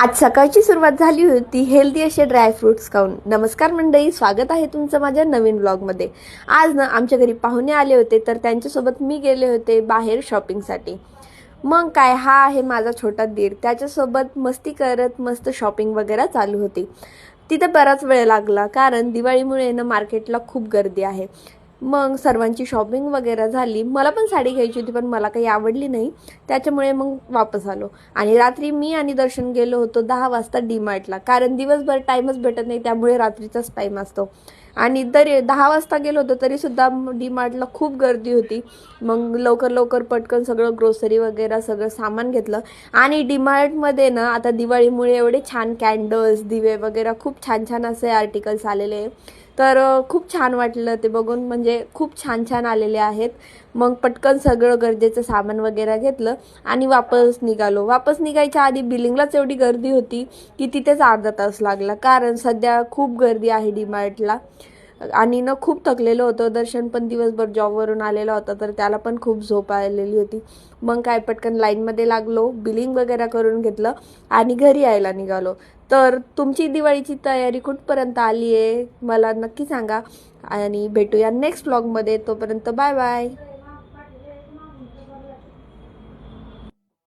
आज सकाळची सुरुवात झाली होती हेल्दी असे ड्रायफ्रुट्स खाऊन. नमस्कार मंडळी, स्वागत आहे तुमचं माझ्या नवीन व्लॉगमध्ये. आज ना आमच्या घरी पाहुणे आले होते, तर त्यांच्यासोबत मी गेले होते बाहेर शॉपिंगसाठी. मग काय, हा आहे माझा छोटा दीर. त्याच्यासोबत मस्ती करत मस्त शॉपिंग वगैरे चालू होती. तिथे बराच वेळ लागला, कारण दिवाळीमुळे ना मार्केटला खूप गर्दी आहे. मग सर्वांची शॉपिंग वगैरे झाली. मला पण साडी घ्यायची होती, पण मला काही आवडली नाही. त्याच्यामुळे मग वापस आलो. आणि रात्री मी आणि दर्शन गेलो होतो 10 वाजता डीमार्टला, कारण दिवसभर टाईमच भेटत नाही, त्यामुळे रात्रीचाच टाईम असतो. आणि तरी 10 वाजता गेलो होतो, तरीसुद्धा डीमार्टला खूप गर्दी होती. मग लवकर लवकर पटकन सगळं ग्रोसरी वगैरे सगळं सामान घेतलं. आणि डीमार्टमध्ये ना आता दिवाळीमुळे एवढे छान कॅन्डल्स, दिवे वगैरे खूप छान छान असे आर्टिकल्स आलेले आहे. तर खूप छान वाटलं ते बघून, म्हणजे खूप छान छान आलेले आहेत. मग पटकन सगळं गरजेचं सामान वगैरे घेतलं आणि वापस निघालो. वापस निघायच्या आधी बिलिंगलाच एवढी गर्दी होती की तिथेच अर्धा तास लागला, कारण सध्या खूप गर्दी आहे डीमार्टला. आणि ना खूप थकलेलं होतं. दर्शन पण दिवसभर जॉबवरून आलेला होता, तर त्याला पण खूप झोप आलेली होती. मग काय, पटकन लाईनमध्ये लागलो, बिलिंग वगैरे करून घेतलं आणि घरी यायला निघालो. तर तुमची दिवाळीची तयारी कुठपर्यंत आली आहे मला नक्की सांगा. आणि भेटूया नेक्स्ट व्लॉगमध्ये. तोपर्यंत बाय बाय.